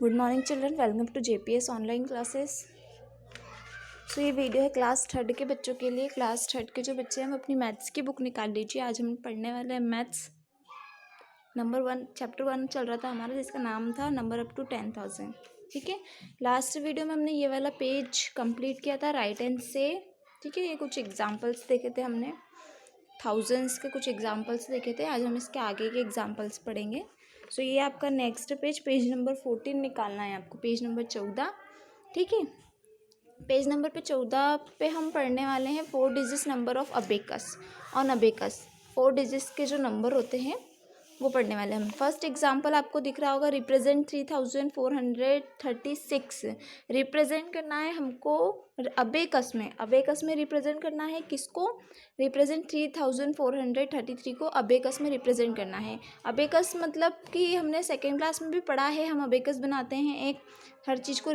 Good morning children, welcome to JPS online classes. So ये video है class third के बच्चों के लिए। क्लास थर्ड के जो बच्चे हैं वो अपनी मैथ्स की बुक निकाल लीजिए। आज हम पढ़ने वाले हैं मैथ्स नंबर 1, चैप्टर 1 चल रहा था हमारा, जिसका नाम था नंबर अप टू 10,000। ठीक है, लास्ट वीडियो में हमने ये वाला पेज कंप्लीट किया था राइट हैंड से। ठीक है, ये कुछ एग्जाम्पल्स देखे थे हमने, थाउजेंड्स के कुछ एग्जाम्पल्स देखे थे। आज हम इसके आगे के एग्जाम्पल्स पढ़ेंगे। सो ये आपका नेक्स्ट पेज नंबर 14 निकालना है आपको, पेज नंबर 14। ठीक है, पेज नंबर पे 14 पे हम पढ़ने वाले हैं 4 digit number of abacus. On abacus 4 digits के जो नंबर होते हैं वो पढ़ने वाले हैं हम। फर्स्ट एग्जाम्पल आपको दिख रहा होगा, रिप्रेजेंट 3436। रिप्रेजेंट करना है हमको अबेकस में। अबेकस में रिप्रेजेंट करना है किसको? रिप्रेजेंट 3433 को अबेकस में रिप्रेजेंट करना है। अबेकस मतलब कि हमने सेकेंड क्लास में भी पढ़ा है, हम अबेकस बनाते हैं एक हर चीज़ को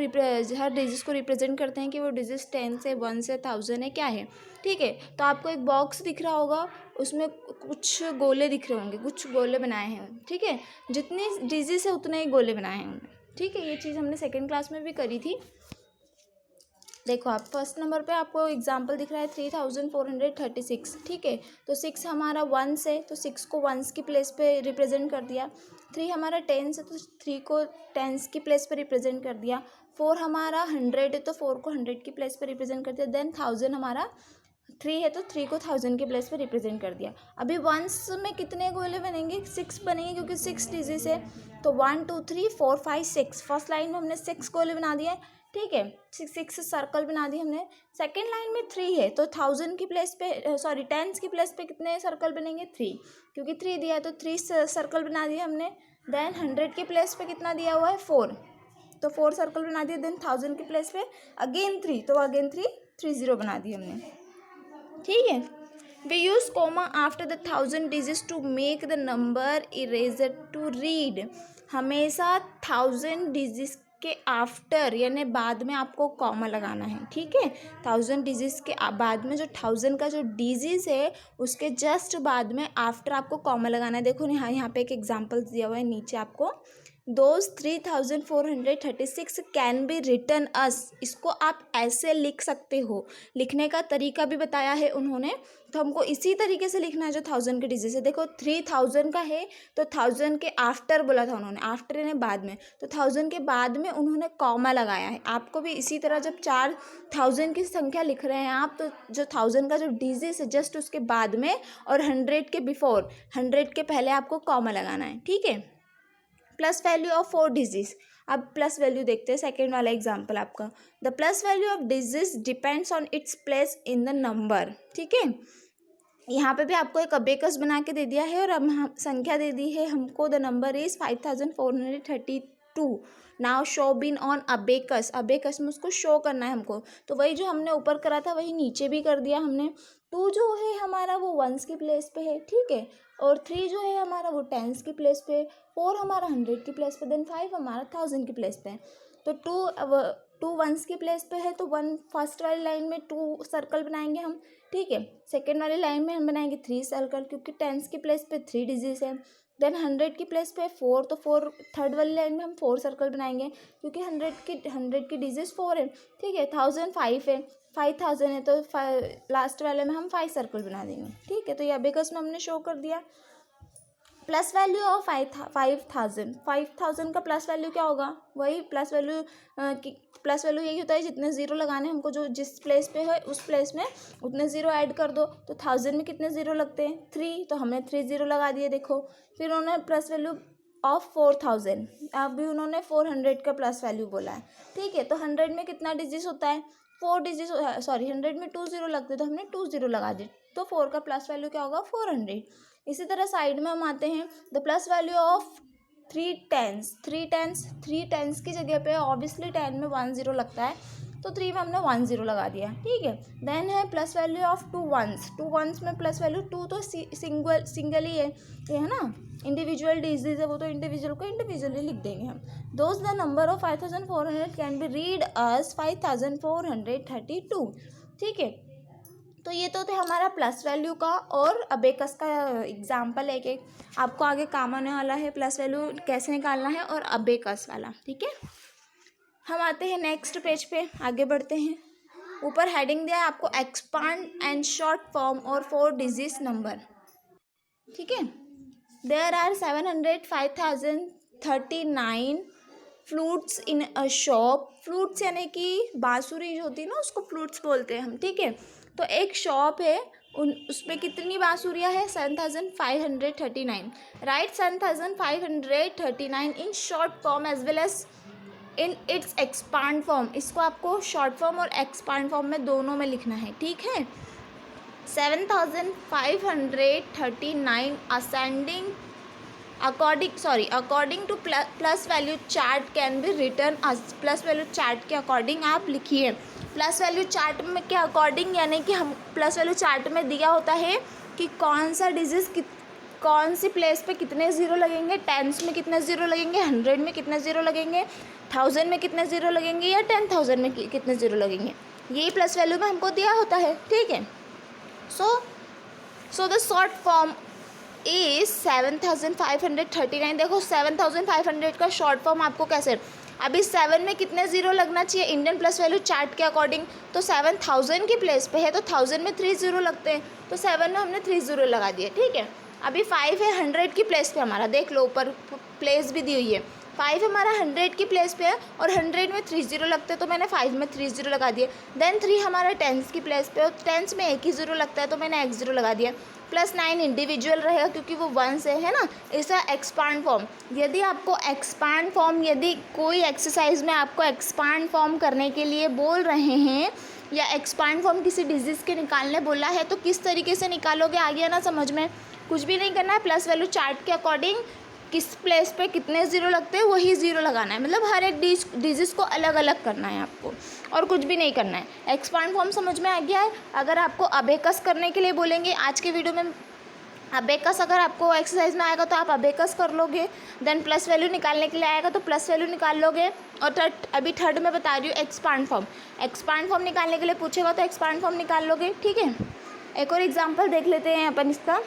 हर डिजिट को रिप्रेजेंट करते हैं कि वो डिजिट 10 से 1 से 1000 है, क्या है। ठीक है, तो आपको एक बॉक्स दिख रहा होगा, उसमें कुछ गोले दिख रहे होंगे, कुछ गोले बनाए हैं। ठीक है, जितनी डिजिट है उतने ही गोले बनाए हैं हमने। ठीक है, ये चीज़ हमने सेकेंड क्लास में भी करी थी। देखो आप फर्स्ट नंबर पे आपको एग्जाम्पल दिख रहा है 3436। ठीक है, तो 6 हमारा 1 से, तो 6 को 1s की प्लेस पे रिप्रेजेंट कर दिया। 3 हमारा 10 से, तो 3 को 10s की प्लेस पे रिप्रेजेंट कर दिया। 4 हमारा 100 है, तो 4 को 100 की प्लेस पे रिप्रेजेंट कर दिया। देन 1000 हमारा 3 है, तो 3 को 1000 के प्लेस पे रिप्रेजेंट कर दिया। अभी 1s में कितने गोले बनेंगे? 6 बनेंगे, क्योंकि 6 डिजिट है। तो 1 2 3 4 5 6, फर्स्ट लाइन में हमने 6 गोले बना दिए। ठीक है, 6 सर्कल बना दी हमने। सेकेंड लाइन में 3 है, तो 1000 की प्लेस पे 10s की प्लेस पे कितने सर्कल बनेंगे? 3, क्योंकि 3 दिया है तो 3 सर्कल बना दिए हमने। देन 100 के प्लेस पे कितना दिया हुआ है? 4, तो 4 सर्कल बना दिए। देन 1000 की प्लेस पे अगेन 3, तो अगेन 30 बना दिए हमने। ठीक है, we use comma after the 1000 digits to make the number easier to read. हमेशा 1000 डिजिट्स के आफ्टर यानी बाद में आपको कॉमा लगाना है। ठीक है, 1000 डिजिट्स के बाद में जो 1000 का जो डिजिट है उसके जस्ट बाद में आफ्टर आपको कॉमा लगाना है। देखो यहाँ पे एक एग्जांपल दिया हुआ है नीचे आपको, दोज 3436 कैन बी रिटन अस। इसको आप ऐसे लिख सकते हो, लिखने का तरीका भी बताया है उन्होंने। तो हमको इसी तरीके से लिखना है जो 1000 के डिजिट है। देखो 3000 का है, तो 1000 के आफ्टर बोला था उन्होंने, आफ्टर यानी बाद में, तो 1000 के बाद में उन्होंने कॉमा लगाया है। आपको भी इसी तरह जब 4000 की संख्या लिख रहे हैं आप, तो जो 1000 का जो डिजिट है जस्ट उसके बाद में और 100 के बिफोर, 100 के पहले आपको कॉमा लगाना है। ठीक है, प्लस वैल्यू ऑफ 4 डिजिट्स। अब प्लस वैल्यू देखते हैं, सेकेंड वाला एग्जाम्पल आपका, the place value of digits depends on its place in the number. ठीक है, यहाँ पे भी आपको एक अबेकस बना के दे दिया है और हम संख्या दे दी है हमको, the number is 5432। Now show been on abacus. Abacus में उसको शो करना है हमको, तो वही जो हमने ऊपर करा था वही नीचे भी कर दिया हमने। 2 जो है हमारा वो 1s की प्लेस पे है। ठीक है, और 3 जो है हमारा वो 10s की प्लेस पे, 4 हमारा 100 की प्लेस पे, देन 5 हमारा 1000 की प्लेस पे। तो 2 1s की प्लेस पे है, तो 1 फर्स्ट वाली लाइन में 2 सर्कल बनाएंगे हम। ठीक है, सेकेंड वाली लाइन में हम बनाएंगे 3 सर्कल, क्योंकि 10s की प्लेस पे 3 डिजिट है। देन 100 की प्लेस पे 4, तो 4 थर्ड वाली लाइन में हम 4 सर्कल बनाएंगे, क्योंकि 100 की डिजिट 4 है। ठीक है, 1000 5 है, 5000 है, तो लास्ट वाले में हम 5 सर्कल बना देंगे। ठीक है, तो ये अबेकस में हमने शो कर दिया। प्लस वैल्यू ऑफ 5000 का प्लस वैल्यू क्या होगा? वही प्लस वैल्यू प्लस वैल्यू यही होता है, जितने ज़ीरो लगाने हमको, जो जिस प्लेस पे है उस प्लेस में उतने ज़ीरो ऐड कर दो। तो 1000 में कितने ज़ीरो लगते हैं? 3, तो हमने 3 ज़ीरो लगा दिए। देखो फिर उन्होंने प्लस वैल्यू ऑफ 4000, अभी उन्होंने 400 का प्लस वैल्यू बोला है। ठीक है, तो 100 में कितना डिजिट होता है? 4 डिजिट, सॉरी 100 में 2 ज़ीरो लगते हैं, तो हमने 2 ज़ीरो लगा दिए। तो 4 का प्लस वैल्यू क्या होगा? 400। इसी तरह साइड में हम आते हैं, the place value of 3 tens की जगह पे ऑब्वियसली 10 में 1 ज़ीरो लगता है, तो 3 में हमने 1 ज़ीरो लगा दिया। ठीक है, देन है प्लस वैल्यू ऑफ 2 1s में प्लस वैल्यू 2 तो सिंगल ही है, ये है ना, इंडिविजुअल डिजीज है वो, तो इंडिविजुअल को इंडिविजुअली लिख देंगे हम। Those the number of 5400 can be read as 5432। ठीक है, तो ये तो थे हमारा प्लस वैल्यू का और अबेकस का एग्जाम्पल है कि आपको आगे काम आने वाला है प्लस वैल्यू कैसे निकालना है और अबेकस वाला। ठीक है, हम आते हैं नेक्स्ट पेज पे, आगे बढ़ते हैं। ऊपर हेडिंग दिया है आपको एक्सपांड एंड शॉर्ट फॉर्म और 4 डिजिट नंबर। ठीक है, there are 705,039 flutes in a shop. Flutes यानी कि बांसुरी जो होती है ना, उसको फ्लूट्स बोलते हैं हम। ठीक है, तो एक शॉप है, उसमें कितनी बांसुरियाँ है? 7,539। Write 7,539 in short form as well as in its expand form. इसको आपको शॉर्ट फॉर्म और एक्सपांड फॉर्म में दोनों में लिखना है। ठीक है, 7,539 ascending according to place value chart can be written as place value chart के अकॉर्डिंग आप लिखिए। प्लस वैल्यू चार्ट में के अकॉर्डिंग यानी कि हम प्लस वैल्यू चार्ट में दिया होता है कि कौन सा डिजिट कौन सी प्लेस पे कितने ज़ीरो लगेंगे, टेंस में कितने ज़ीरो लगेंगे, 100 में कितने ज़ीरो लगेंगे, 1000 में कितने ज़ीरो लगेंगे या 10,000 में कितने ज़ीरो लगेंगे, यही प्लस वैल्यू में हमको दिया होता है। ठीक है, so the short form is 7,539। देखो 7,500 का शॉर्ट फॉर्म आपको कैसे, अभी 7 में कितने ज़ीरो लगना चाहिए इंडियन प्लस वैल्यू चार्ट के अकॉर्डिंग, तो 7,000 की प्लेस पे है तो 1000 में 3 ज़ीरो लगते हैं, तो 7 में हमने 3 ज़ीरो लगा दिए। ठीक है, अभी 5 है 100 की प्लेस पे हमारा, देख लो ऊपर प्लेस भी दी हुई है। 5 हमारा 100 की प्लेस पे है और 100 में 3 ज़ीरो लगते हैं तो मैंने 5 में 3 ज़ीरो लगा दिए। देन 3 हमारा 10 की प्लेस पे और 10 में 1 ही ज़ीरो लगता है तो मैंने 1 ज़ीरो लगा दिया। +9 इंडिविजुअल रहेगा क्योंकि वो 1 से है ना। इसका एक्सपांड फॉर्म, यदि आपको एक्सपांड फॉर्म, यदि कोई एक्सरसाइज में आपको एक्सपांड फॉर्म करने के लिए बोल रहे हैं या एक्सपांड फॉर्म किसी डिजीज़ के निकालने बोला है तो किस तरीके से निकालोगे, आ गया ना समझ में। कुछ भी नहीं करना है, प्लस वैल्यू चार्ट के अकॉर्डिंग किस प्लेस पे कितने ज़ीरो लगते हैं वही ज़ीरो लगाना है, मतलब हर एक डिजिट को अलग अलग करना है आपको और कुछ भी नहीं करना है। एक्सपांड फॉर्म समझ में आ गया है। अगर आपको अबेकस करने के लिए बोलेंगे आज के वीडियो में, अबेकस अगर आपको एक्सरसाइज में आएगा तो आप अबेकस कर लोगे। देन प्लस वैल्यू निकालने के लिए आएगा तो प्लस वैल्यू निकाल लोगे। और अभी थर्ड में बता रही हूँ एक्सपांड फॉर्म, एक्सपांड फॉर्म निकालने के लिए पूछेगा तो एक्सपांड फॉर्म निकाल लोगे। ठीक है, एक और एग्जाम्पल देख लेते हैं अपन इसका।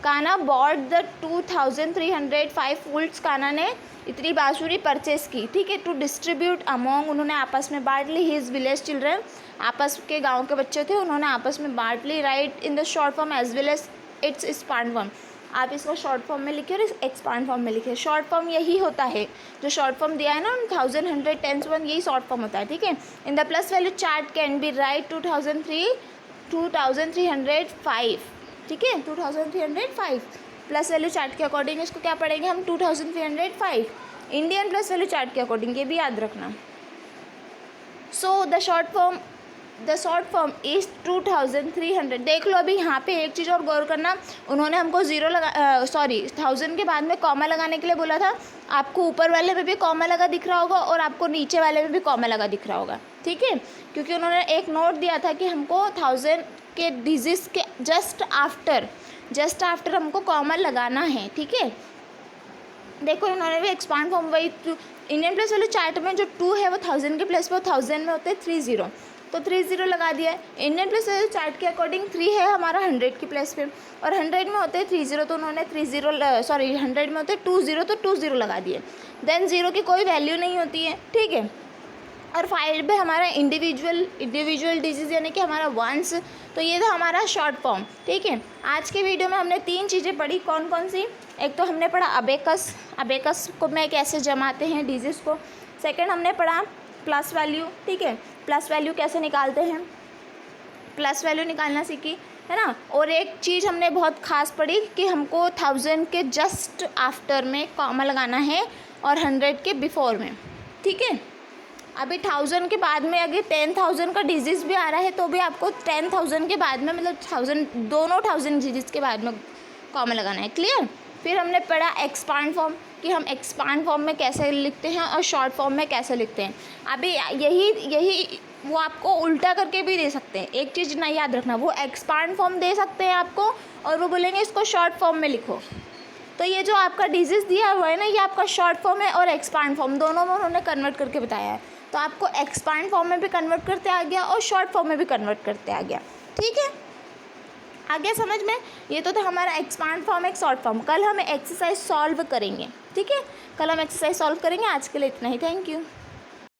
काना बॉट द 2,305 फूल्स। काना ने इतनी बांसुरी परचेस की। ठीक है, टू डिस्ट्रीब्यूट अमोंग, उन्होंने आपस में बांट ली। हिज विलेज चिल्ड्रन, आपस के गांव के बच्चे थे, उन्होंने आपस में बांट ली। Write in the short form as well as its expand form. आप इसको शॉर्ट फॉर्म में लिखिए और एक्सपांड फॉर्म में लिखिए। शॉर्ट फॉर्म यही होता है जो शॉर्ट फॉर्म दिया है ना 1000, 100, 10 1, यही शॉर्ट फॉर्म होता है। ठीक है, in the place value chart can B right 2,305। ठीक है, 2,305 प्लस वैल्यू चार्ट के अकॉर्डिंग इसको क्या पढ़ेंगे हम, 2,305 इंडियन प्लस वैल्यू चार्ट के अकॉर्डिंग, ये भी याद रखना। So the short form is 2,300। देख लो अभी यहाँ पे एक चीज़ और गौर करना, उन्होंने हमको 1000 के बाद में कॉमा लगाने के लिए बोला था। आपको ऊपर वाले में भी कॉमा लगा दिख रहा होगा और आपको नीचे वाले में भी कॉमा लगा दिख रहा होगा। ठीक है, क्योंकि उन्होंने एक नोट दिया था कि हमको 1000 के डिजिट्स के जस्ट आफ्टर हमको कॉमा लगाना है। ठीक है, देखो इन्होंने भी एक्सपांड फॉर्म, वही इंडियन प्लस वैल्यू चार्ट में जो 2 है वो 1000 के प्लेस पे, 1000 में होते हैं 3 ज़ीरो, तो 3 ज़ीरो लगा दिया है। इंडियन प्लस वैल्यू चार्ट के अकॉर्डिंग 3 है हमारा 100 की प्लेस पे और 100 में होते हैं 3 ज़ीरो, तो उन्होंने 100 में होते हैं 2 ज़ीरो, तो 2 ज़ीरो लगा दिए। देन ज़ीरो की कोई वैल्यू नहीं होती है। ठीक है, और 5 पे हमारा इंडिविजुअल डिजीज़ यानी कि हमारा वंस, तो ये था हमारा शॉर्ट फॉर्म। ठीक है, आज के वीडियो में हमने 3 चीज़ें पढ़ी। कौन कौन सी? एक तो हमने पढ़ा अबेकस को में कैसे जमाते हैं डिजीज़ को। सेकंड हमने पढ़ा प्लस वैल्यू। ठीक है, प्लस वैल्यू कैसे निकालते हैं, प्लस वैल्यू निकालना सीखी है ना। और एक चीज़ हमने बहुत खास पढ़ी कि हमको 1000 के जस्ट आफ्टर में कॉमा लगाना है और 100 के बिफोर में। ठीक है, अभी 1000 के बाद में अगर 10,000 का डिजीज़ भी आ रहा है तो भी आपको 10,000 के बाद में, मतलब 1000 डिजीज़ के बाद में कॉमा लगाना है। क्लियर। फिर हमने पढ़ा एक्सपांड फॉर्म कि हम एक्सपांड फॉर्म में कैसे लिखते हैं और शॉर्ट फॉर्म में कैसे लिखते हैं। अभी यही वो आपको उल्टा करके भी दे सकते हैं। एक चीज़ ना याद रखना, वो एक्सपांड फॉर्म दे सकते हैं आपको और वो बोलेंगे इसको शॉर्ट फॉर्म में लिखो। तो ये जो आपका डिजीज़ दिया हुआ है ना, ये आपका शॉर्ट फॉर्म है और एक्सपांड फॉर्म दोनों में उन्होंने कन्वर्ट करके बताया है। तो आपको एक्सपांड फॉर्म में भी कन्वर्ट करते आ गया और शॉर्ट फॉर्म में भी कन्वर्ट करते आ गया। ठीक है, आ गया समझ में? ये तो था हमारा एक्सपांड फॉर्म, एक शॉर्ट फॉर्म। कल हम एक्सरसाइज सॉल्व करेंगे। ठीक है, कल हम एक्सरसाइज सॉल्व करेंगे। आज के लिए इतना ही। Thank you.